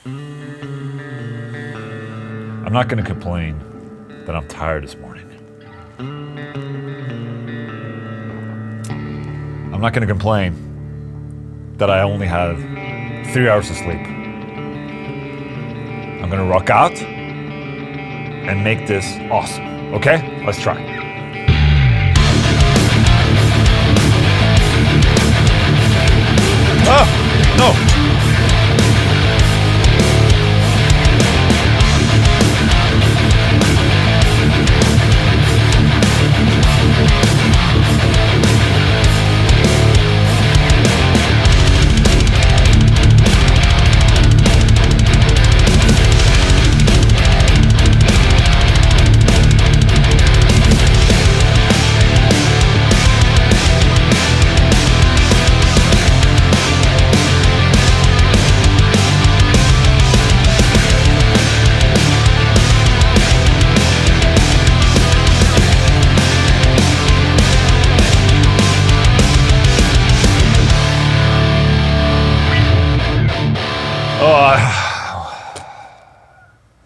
I'm not going to complain that I'm tired this morning. I'm not going to complain that I only had 3 hours of sleep. I'm going to rock out and make this awesome. Okay? Let's try. Oh, no.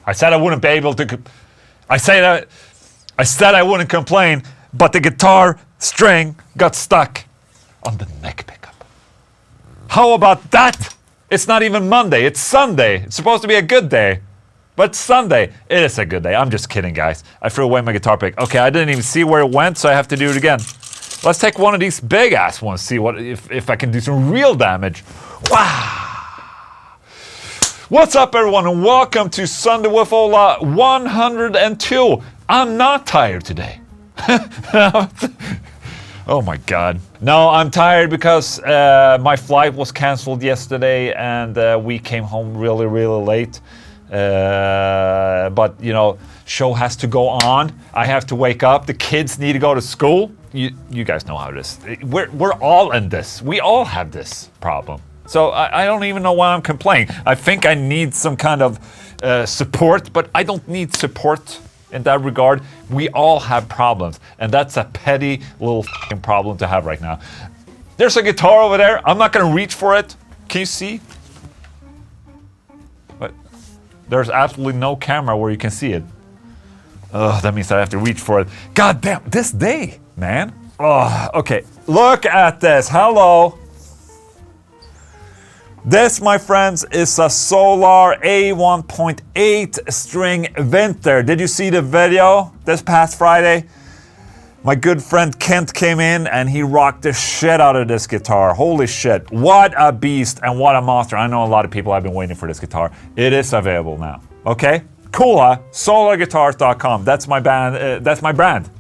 I said I wouldn't be able to. I said I wouldn't complain, but the guitar string got stuck on the neck pickup. How about that? It's not even Monday, it's Sunday. It's supposed to be a good day, but Sunday. It is a good day. I'm just kidding, guys. I threw away my guitar pick. Okay, I didn't even see where it went, so I have to do it again. Let's take one of these big ass ones, see what if I can do some real damage. Wow! What's up, everyone, and welcome to Sunday with SWOLA102. I'm not tired today. Oh my god. No, I'm tired because my flight was cancelled yesterday and we came home really late. But, you know, show has to go on. I have to wake up. The kids need to go to school. You guys know how it is. We're all in this. We all have this problem. So I don't even know why I'm complaining. I think I need some kind of support, but I don't need support in that regard. We all have problems, and that's a petty little f***ing problem to have right now. There's a guitar over there. I'm not gonna reach for it. Can you see? But there's absolutely no camera where you can see it. Oh, that means I have to reach for it. God damn, this day, man. Oh, okay. Look at this. Hello. This, my friends, is a Solar A1.8 string Winter. Did you see the video this past Friday? My good friend Kent came in and he rocked the shit out of this guitar. Holy shit. What a beast and what a monster. I know a lot of people have been waiting for this guitar. It is available now. Okay? Cool, huh? Solarguitars.com. That's my band. That's my brand.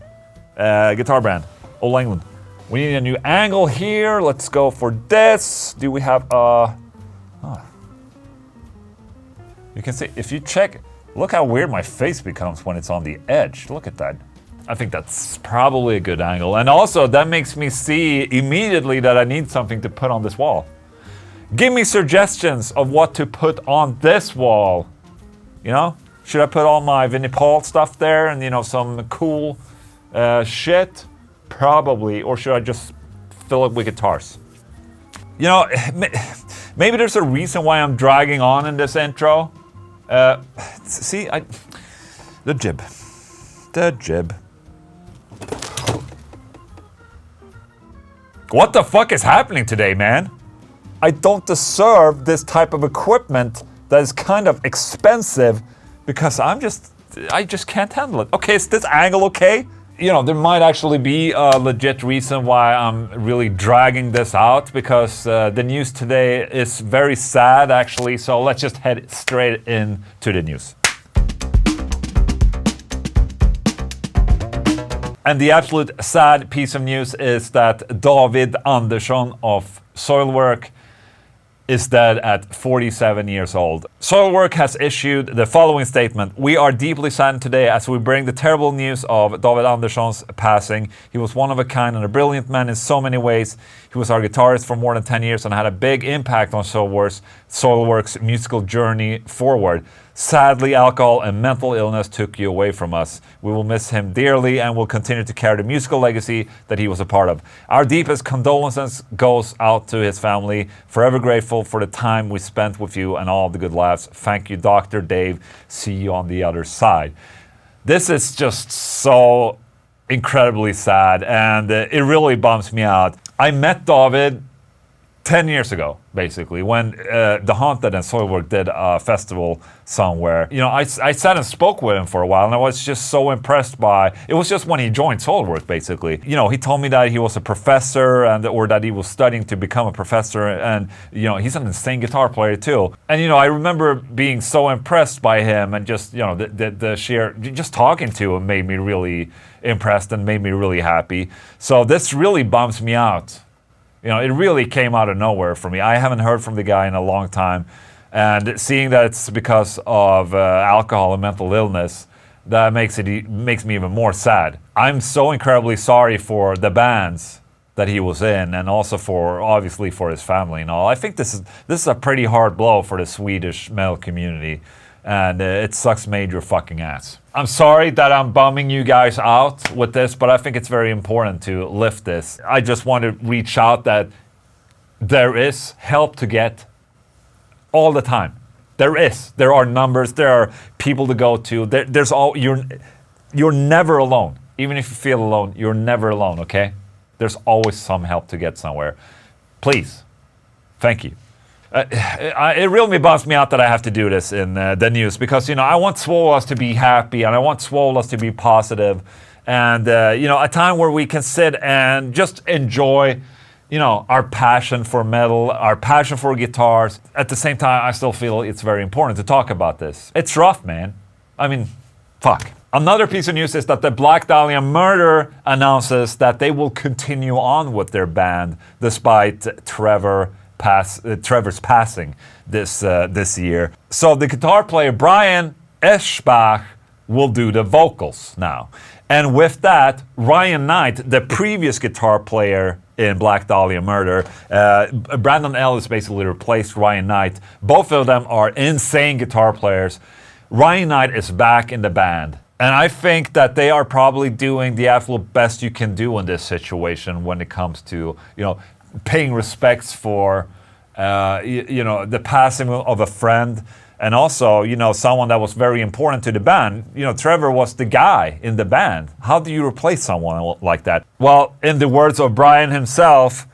Guitar brand. Old Englund. We need a new angle here. Let's go for this. Do we have a... You can see, if you check, look how weird my face becomes when it's on the edge. Look at that. I think that's probably a good angle. And also, that makes me see immediately that I need something to put on this wall. Give me suggestions of what to put on this wall. You know? Should I put all my Vinnie Paul stuff there and, you know, some cool shit? Probably. Or should I just fill it with guitars? You know, maybe there's a reason why I'm dragging on in this intro. See, the jib. What the fuck is happening today, man? I don't deserve this type of equipment that is kind of expensive because I just can't handle it. Okay, is this angle okay? You know, there might actually be a legit reason why I'm really dragging this out because the news today is very sad, actually. So let's just head straight into the news. And the absolute sad piece of news is that David Andersson of Soilwork is dead at 47 years old. Soilwork has issued the following statement. We are deeply saddened today as we bring the terrible news of David Andersson's passing. He was one of a kind and a brilliant man in so many ways. He was our guitarist for more than 10 years and had a big impact on Soilwork's Soilwork's musical journey forward. Sadly, alcohol and mental illness took you away from us. We will miss him dearly and will continue to carry the musical legacy that he was a part of. Our deepest condolences goes out to his family. Forever grateful for the time we spent with you and all the good laughs. Thank you, Dr. Dave. See you on the other side. This is just so incredibly sad, and it really bums me out. I met David 10 years ago, basically, when The Haunted and Soilwork did a festival somewhere. You know, I sat and spoke with him for a while, and I was just so impressed by... It was just when he joined Soilwork, basically. You know, he told me that he was a professor, or that he was studying to become a professor, and, you know, he's an insane guitar player, too. And, you know, I remember being so impressed by him, and just, you know, the sheer... Just talking to him made me really impressed and made me really happy. So this really bums me out. You know, it really came out of nowhere for me. I haven't heard from the guy in a long time, and seeing that it's because of alcohol and mental illness, that makes me even more sad. I'm so incredibly sorry for the bands that he was in, and also obviously for his family and all. I think this is a pretty hard blow for the Swedish metal community, and it sucks major fucking ass. I'm sorry that I'm bumming you guys out with this, but I think it's very important to lift this. I just want to reach out that there is help to get all the time. There are numbers, there are people to go to. You're never alone. Even if you feel alone, you're never alone, okay? There's always some help to get somewhere. Please. Thank you. It really bums me out that I have to do this in the news, because, you know, I want SWOLA to be happy, and I want SWOLA to be positive, and, you know, a time where we can sit and just enjoy, you know, our passion for metal, our passion for guitars. At the same time, I still feel it's very important to talk about this. It's rough, man. I mean, fuck. Another piece of news is that the Black Dahlia Murder announces that they will continue on with their band despite Trevor's passing this year. So the guitar player Brian Eschbach will do the vocals now. And with that, Ryan Knight, the previous guitar player in Black Dahlia Murder, Brandon Ellis basically replaced Ryan Knight. Both of them are insane guitar players. Ryan Knight is back in the band. And I think that they are probably doing the absolute best you can do in this situation when it comes to, you know, paying respects for, you know, the passing of a friend, and also, you know, someone that was very important to the band. You know, Trevor was the guy in the band. How do you replace someone like that? Well, in the words of Brian himself,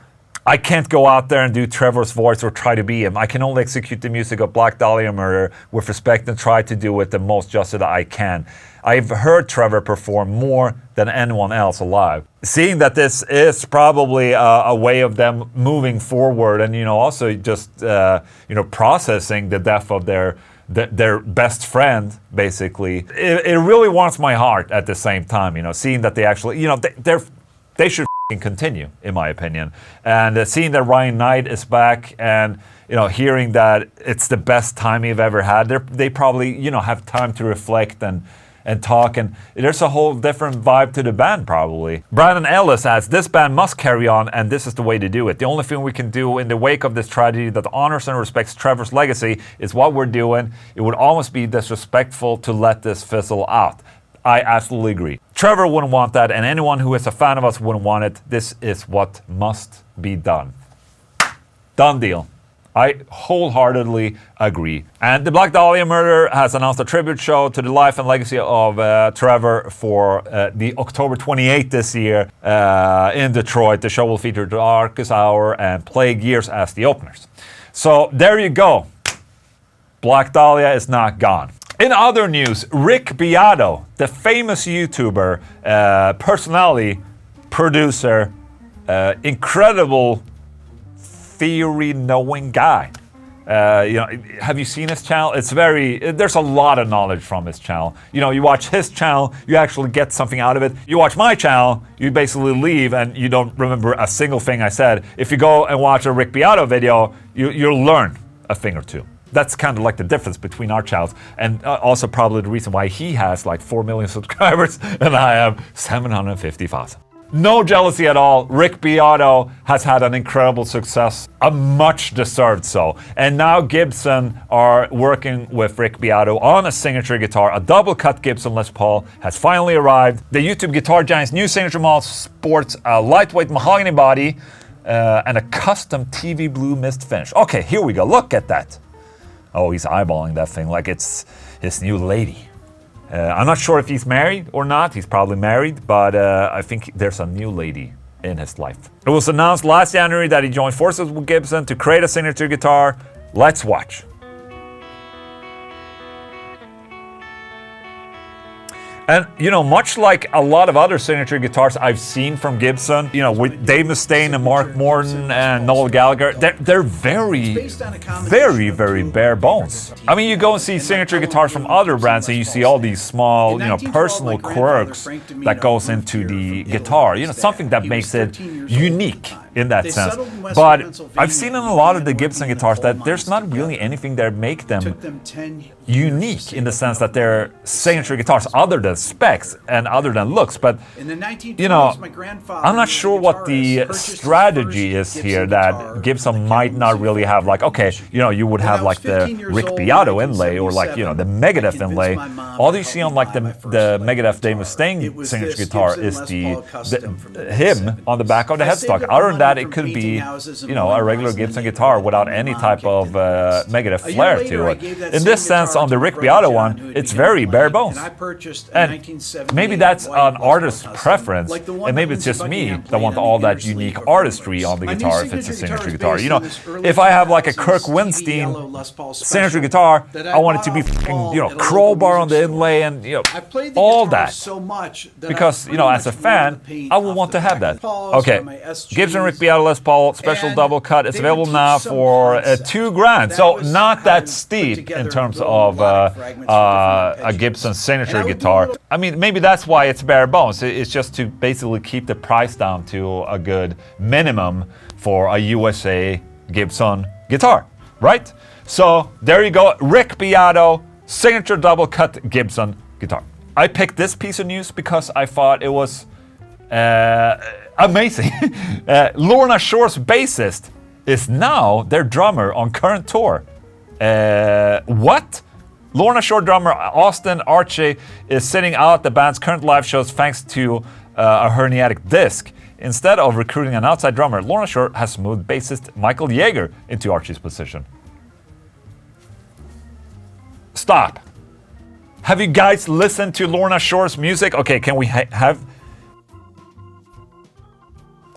I can't go out there and do Trevor's voice or try to be him. I can only execute the music of Black Dahlia Murder with respect and try to do it the most just that I can. I've heard Trevor perform more than anyone else alive. Seeing that this is probably a way of them moving forward, and, you know, also just, you know, processing the death of their best friend, basically. It really warms my heart at the same time, you know, seeing that they actually, you know, they should continue, in my opinion. And seeing that Ryan Knight is back, and, you know, hearing that it's the best time you've ever had, they probably, you know, have time to reflect and talk, and there's a whole different vibe to the band, probably. Brandon Ellis adds, this band must carry on, and this is the way to do it. The only thing we can do in the wake of this tragedy that honors and respects Trevor's legacy is what we're doing. It would almost be disrespectful to let this fizzle out. I absolutely agree. Trevor wouldn't want that, and anyone who is a fan of us wouldn't want it. This is what must be done. Done deal. I wholeheartedly agree. And the Black Dahlia Murder has announced a tribute show to the life and legacy of Trevor for the October 28th this year in Detroit. The show will feature Darkest Hour and Plague Years as the openers. So there you go. Black Dahlia is not gone. In other news, Rick Beato, the famous YouTuber, personality, producer, incredible theory-knowing guy. You know, have you seen his channel? There's a lot of knowledge from his channel. You know, you watch his channel, you actually get something out of it. You watch my channel, you basically leave and you don't remember a single thing I said. If you go and watch a Rick Beato video, you'll learn a thing or two. That's kind of like the difference between our channels, and also probably the reason why he has like 4 million subscribers and I have 750,000. No jealousy at all. Rick Beato has had an incredible success, a much deserved so. And now Gibson are working with Rick Beato on a signature guitar. A double cut Gibson Les Paul has finally arrived. The YouTube Guitar Giant's new signature model sports a lightweight mahogany body and a custom TV blue mist finish. Okay, here we go. Look at that. Oh, he's eyeballing that thing like it's his new lady. I'm not sure if he's married or not. He's probably married, but I think there's a new lady in his life. It was announced last January that he joined forces with Gibson to create a signature guitar. Let's watch. And, you know, much like a lot of other signature guitars I've seen from Gibson, you know, with Dave Mustaine and Mark Morton and Noel Gallagher, they're very, very bare bones. I mean, you go and see signature guitars from other brands and you see all these small, you know, personal quirks that goes into the guitar. You know, something that makes it unique in that sense. But I've seen in a lot of the Gibson guitars that there's not really anything that make them unique in the sense that they're signature guitars other than specs and other than looks. But, you know, I'm not sure what the strategy is here that Gibson might not really have. Like, okay, you know, you would have like the Rick Beato inlay or like, you know, the Megadeth inlay. All you see on like the Megadeth Dave Mustaine signature guitar is the him on the back of the headstock. Other than that, it could be, you know, a regular Gibson guitar without any type of Megadeth flair to it. In this sense, on the Rick Beato one, it's very bare bones. And maybe that's an artist's preference, and maybe it's just me that want all that unique artistry on the guitar if it's a signature guitar. You know, if I have like a Kirk Winstein signature guitar, I want it to be fucking, you know, crowbar on the inlay and, you know, all that. Because, you know, as a fan, I will want to have that. Okay, Gibson Rick Beato Les Paul special double cut is available now for $2,000. So not that steep in terms of a Gibson signature guitar. I mean, maybe that's why it's bare bones. It's just to basically keep the price down to a good minimum for a USA Gibson guitar, right? So there you go, Rick Beato signature double cut Gibson guitar. I picked this piece of news because I thought it was amazing. Lorna Shore's bassist is now their drummer on current tour. What? Lorna Shore drummer Austin Archie is sitting out the band's current live shows thanks to a herniatic disc. Instead of recruiting an outside drummer, Lorna Shore has moved bassist Michael Yeager into Archie's position. Stop. Have you guys listened to Lorna Shore's music? Okay, can we have...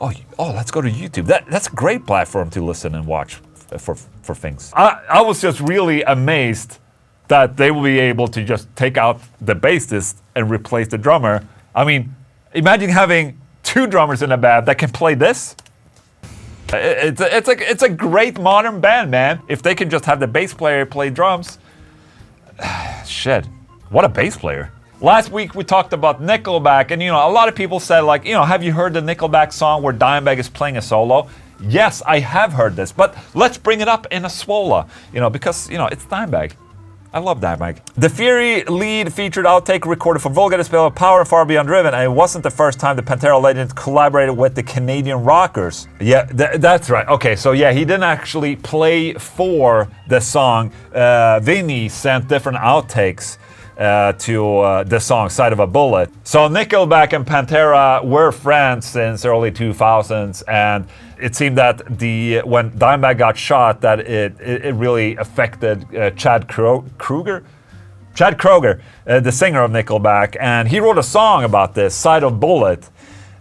Oh, let's go to YouTube. That's a great platform to listen and watch for things. I was just really amazed that they will be able to just take out the bassist and replace the drummer. I mean, imagine having two drummers in a band that can play this. It's a great modern band, man. If they can just have the bass player play drums. Shit, what a bass player. Last week we talked about Nickelback, and you know, a lot of people said like, you know, have you heard the Nickelback song where Dimebag is playing a solo? Yes, I have heard this, but let's bring it up in a SWOLA, you know, because, you know, it's Dimebag. I love Dimebag. The Fury lead featured outtake recorded for Vulgar Display of Power and Far Beyond Driven, and it wasn't the first time the Pantera legend collaborated with the Canadian rockers. Yeah, that's right. Okay, so yeah, he didn't actually play for the song. Vinny sent different outtakes to the song Side of a Bullet. So Nickelback and Pantera were friends since early 2000s, and it seemed that when Dimebag got shot, that it really affected Chad Kroeger, the singer of Nickelback, and he wrote a song about this, Side of Bullet,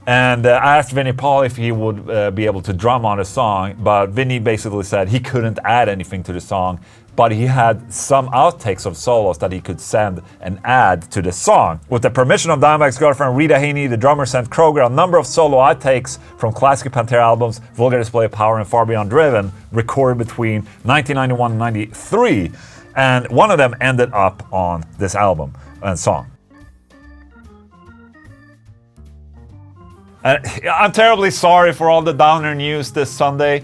and I asked Vinnie Paul if he would be able to drum on the song, but Vinnie basically said he couldn't add anything to the song, but he had some outtakes of solos that he could send and add to the song. With the permission of Dimebag's girlfriend Rita Haney, the drummer sent Kroeger a number of solo outtakes from classic Pantera albums, Vulgar Display of Power and Far Beyond Driven, recorded between 1991 and 93, and one of them ended up on this album and song. I'm terribly sorry for all the downer news this Sunday.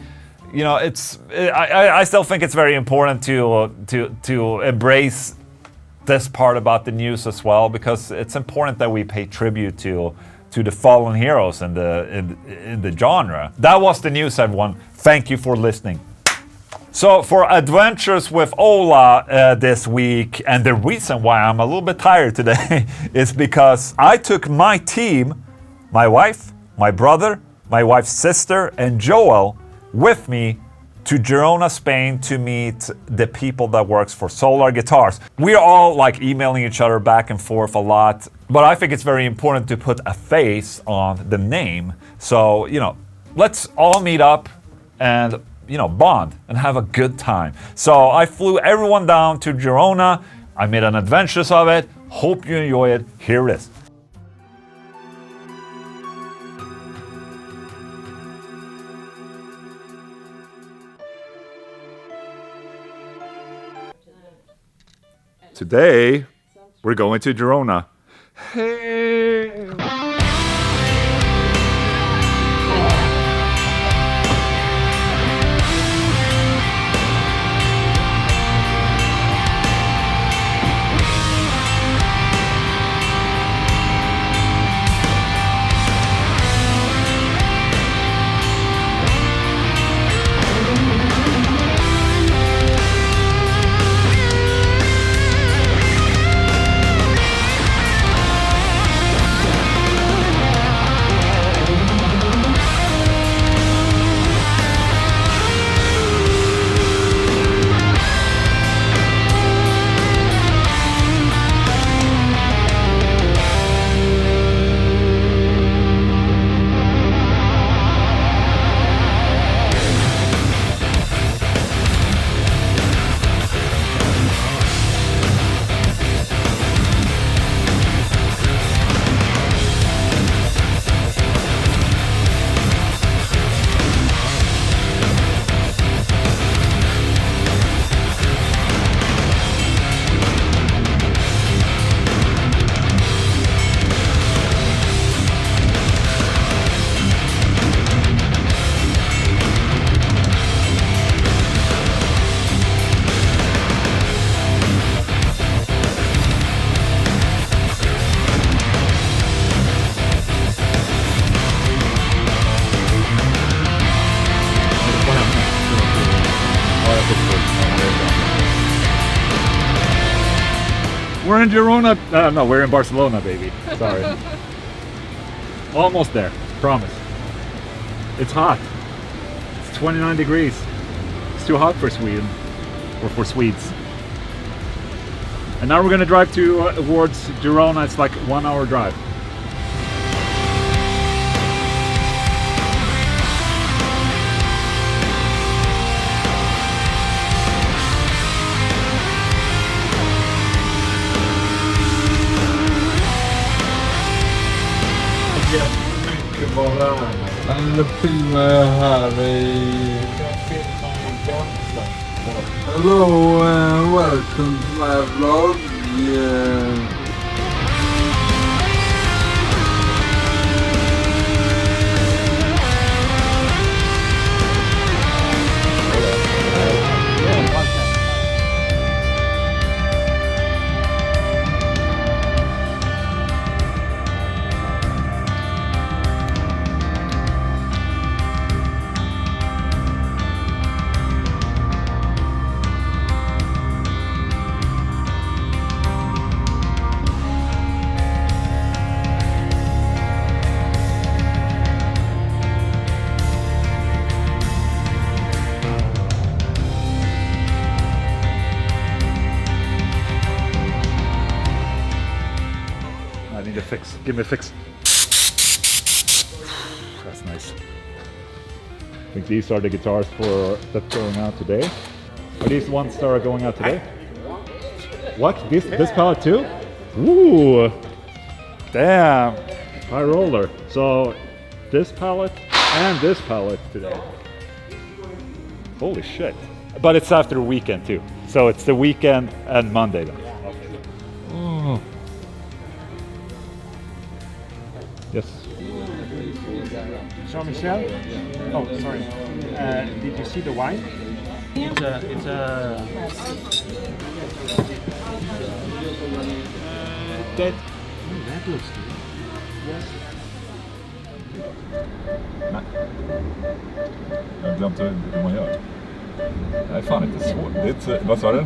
You know, I still think it's very important to embrace this part about the news as well, because it's important that we pay tribute to to the fallen heroes in the genre. That was the news, everyone. Thank you for listening. So for Adventures with Ola this week, and the reason why I'm a little bit tired today is because I took my team, my wife, my brother, my wife's sister, and Joel with me to Girona, Spain to meet the people that works for Solar Guitars. We're all like emailing each other back and forth a lot, but I think it's very important to put a face on the name. So, you know, let's all meet up and, you know, bond and have a good time. So I flew everyone down to Girona. I made an adventures of it. Hope you enjoy it. Here it is. Today, we're going to Girona. Hey! We're in Girona. No, we're in Barcelona, baby. Sorry. Almost there. Promise. It's hot. It's 29 degrees. It's too hot for Sweden. Or for Swedes. And now we're gonna drive towards Girona. It's like 1 hour drive. Jättemycket bara. Han filmar här i... Hello and welcome to my vlog. I need a fix. Give me a fix. That's nice. I think these are the guitars that's going out today. Are these the ones that are going out today? What? This palette too? Ooh! Damn! High roller. So this palette and this palette today. Holy shit. But it's after the weekend too. So it's the weekend and Monday then. Oh. Yes. Jean-Michel? Oh, sorry. Did you see the wine? It's a that looks good. Yes. Nej. Jag har glömt hur man gör. Det är fan inte svårt. Det är inte, vad sa du?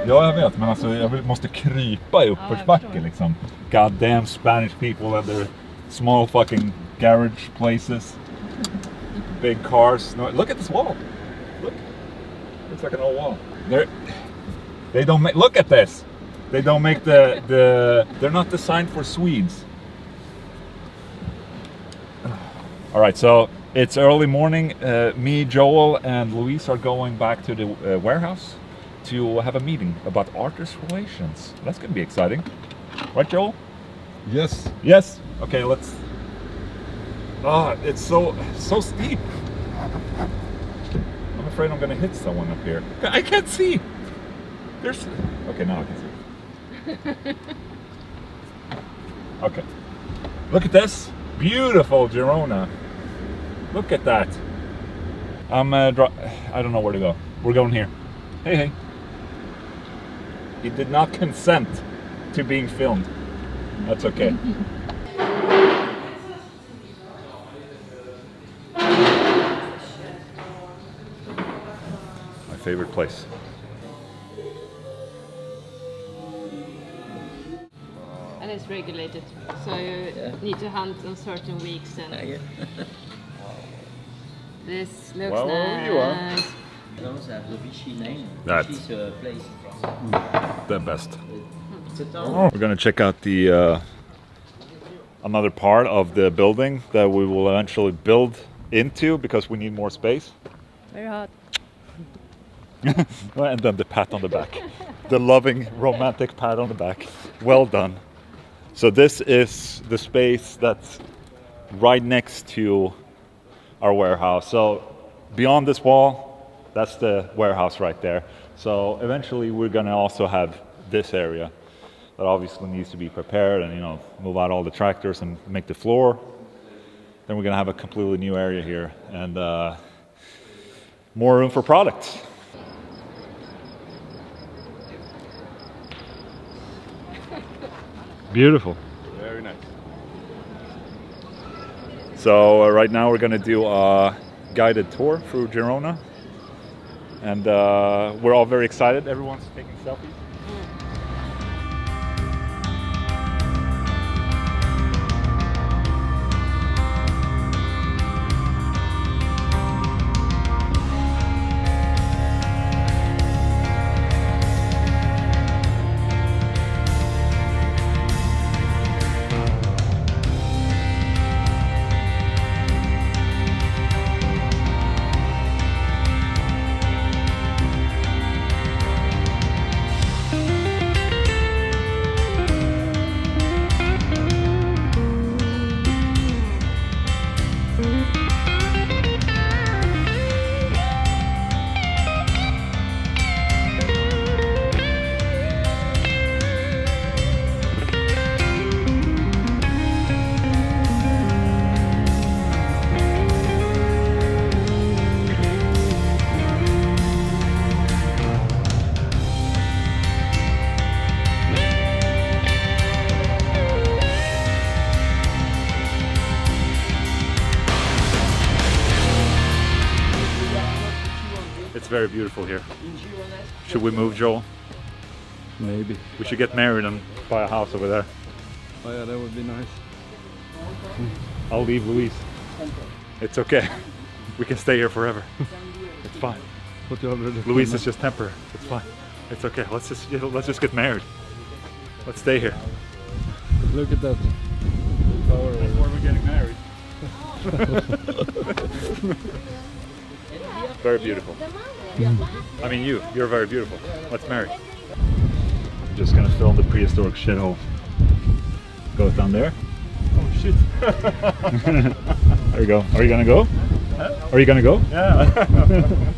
Ja, jag vet. Men alltså, jag måste krypa i uppförsbacken liksom. God damn Spanish people and their small fucking garage places. Big cars. No, look at this wall. Look. Looks like an old wall. They don't make... Look at this! They don't make they're not designed for Swedes. Alright, so it's early morning. Me, Joel, and Luis are going back to the warehouse to have a meeting about artist relations. That's gonna be exciting. Right, Joel? Yes. Yes? Okay, let's... Oh, it's so steep. I'm afraid I'm gonna hit someone up here. I can't see! There's... Okay, now I can see. Okay. Look at this. Beautiful Girona. Look at that. I don't know where to go. We're going here. Hey, hey. He did not consent to being filmed. That's okay. My favorite place. And it's regulated, so you need to hunt on certain weeks. And this looks Well, nice. you are. Those have the Vichy name. That's- Vichy's place. The best. It's a town. We're gonna check out the another part of the building that we will eventually build into because we need more space. Very hot. And then the pat on the back. The loving, romantic pat on the back. Well done. So this is the space that's right next to our warehouse. So beyond this wall, that's the warehouse right there. So eventually we're gonna also have this area that obviously needs to be prepared and, you know, move out all the tractors and make the floor. Then we're gonna have a completely new area here and more room for products. Beautiful. Very nice. So right now we're gonna do a guided tour through Girona, and we're all very excited. Everyone's taking selfies. It's very beautiful here. Should we move, Joel? Maybe. We should get married and buy a house over there. Oh yeah, that would be nice. I'll leave Luis. It's okay. We can stay here forever. It's fine. But you already Luis is just temporary. It's fine. It's okay. Let's just get married. Let's stay here. Look at that. Before we're getting married. Very beautiful. I mean, you're very beautiful. Let's marry. I'm just gonna film the prehistoric shithole. Goes down there. Oh shit. There you go. Are you gonna go? Huh? Are you gonna go? Yeah.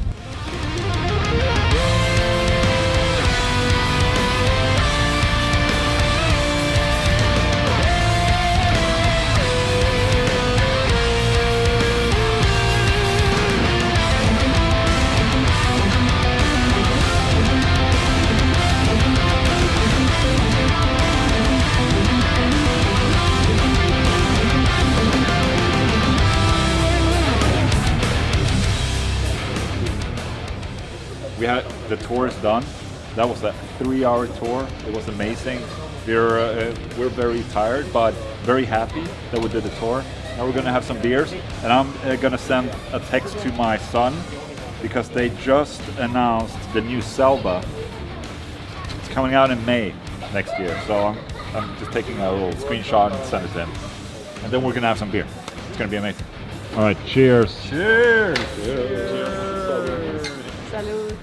the tour is done. That was a 3-hour tour. It was amazing. We're very tired, but very happy that we did the tour. Now we're gonna have some beers, and I'm gonna send a text to my son because they just announced the new Selva. It's coming out in May next year, so I'm just taking a little screenshot and send it to him. And then we're gonna have some beer. It's gonna be amazing. All right, cheers. Cheers. Cheers. Salud.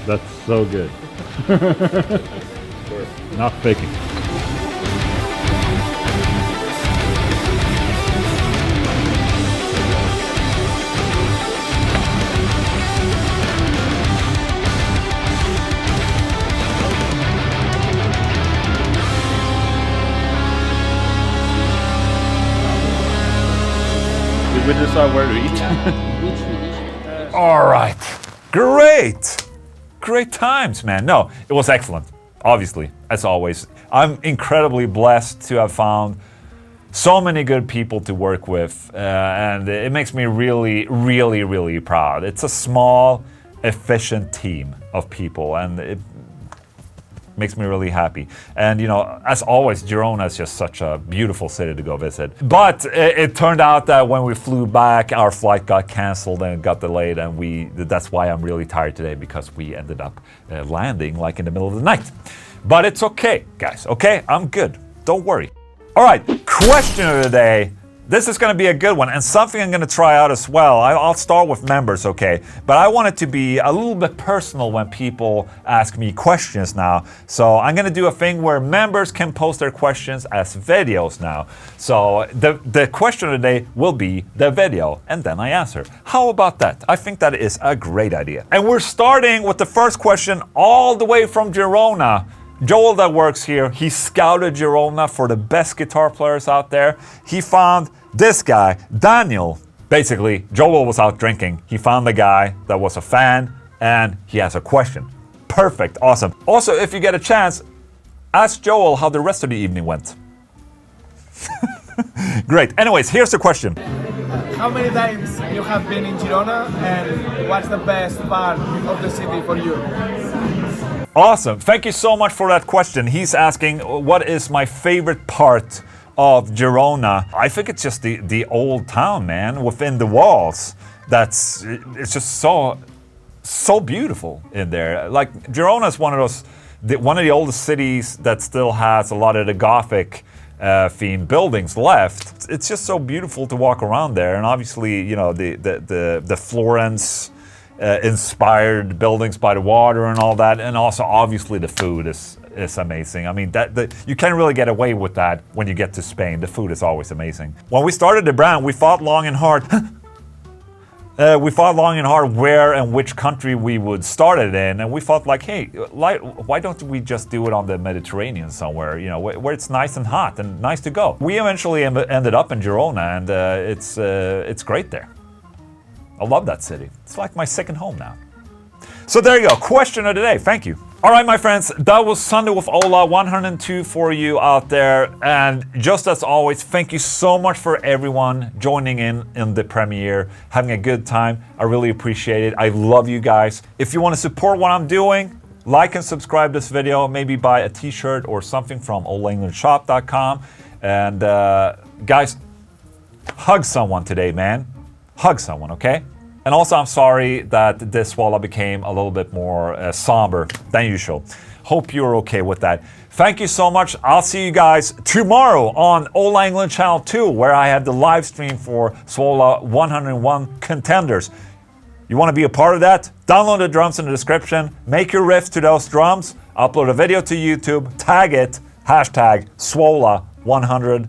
That's so good. Not faking. Did we decide where to eat? All right. Great times, man. No, it was excellent. Obviously, as always. I'm incredibly blessed to have found so many good people to work with, and it makes me really proud. It's a small, efficient team of people, and it makes me really happy. And you know, as always, Girona is just such a beautiful city to go visit. But it turned out that when we flew back, our flight got canceled and got delayed, and that's why I'm really tired today, because we ended up landing like in the middle of the night. But it's okay, guys, okay? I'm good, don't worry. All right, question of the day. This is gonna be a good one, and something I'm gonna try out as well. I'll start with members, okay? But I want it to be a little bit personal when people ask me questions now. So I'm gonna do a thing where members can post their questions as videos now. So the question of the day will be the video, and then I answer. How about that? I think that is a great idea. And we're starting with the first question all the way from Girona. Joel that works here, he scouted Girona for the best guitar players out there. He found this guy, Daniel. Basically, Joel was out drinking. He found the guy that was a fan, and he has a question. Perfect, awesome. Also, if you get a chance, ask Joel how the rest of the evening went. Great. Anyways, here's the question. How many times you have been in Girona, and what's the best part of the city for you? Awesome. Thank you so much for that question. He's asking, what is my favorite part of Girona? I think it's just the old town, man, within the walls. It's just so beautiful in there. Like, Girona is one of the oldest cities that still has a lot of the Gothic themed buildings left. It's just so beautiful to walk around there, and obviously, you know, the Florence inspired buildings by the water and all that, and also obviously the food is amazing. I mean, you can't really get away with that when you get to Spain. The food is always amazing. When we started the brand, we thought long and hard. Where and which country we would start it in, and we thought like, hey, why don't we just do it on the Mediterranean somewhere, you know, where it's nice and hot and nice to go. We eventually ended up in Girona, and it's great there. I love that city. It's like my second home now. So there you go, question of the day, thank you. All right, my friends, that was Sunday with SWOLA102 for you out there. And just as always, thank you so much for everyone joining in the premiere, having a good time. I really appreciate it. I love you guys. If you want to support what I'm doing, like and subscribe this video, maybe buy a t-shirt or something from oldenglandshop.com. And guys, hug someone today, man. Hug someone, okay? And also, I'm sorry that this SWOLA became a little bit more somber than usual. Hope you're okay with that. Thank you so much. I'll see you guys tomorrow on Ola Englund Channel 2, where I have the live stream for SWOLA101 Contenders. You want to be a part of that? Download the drums in the description, make your riffs to those drums, upload a video to YouTube, tag it, hashtag SWOLA100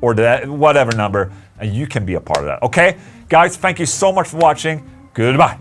or whatever number, and you can be a part of that, okay? Guys, thank you so much for watching. Goodbye.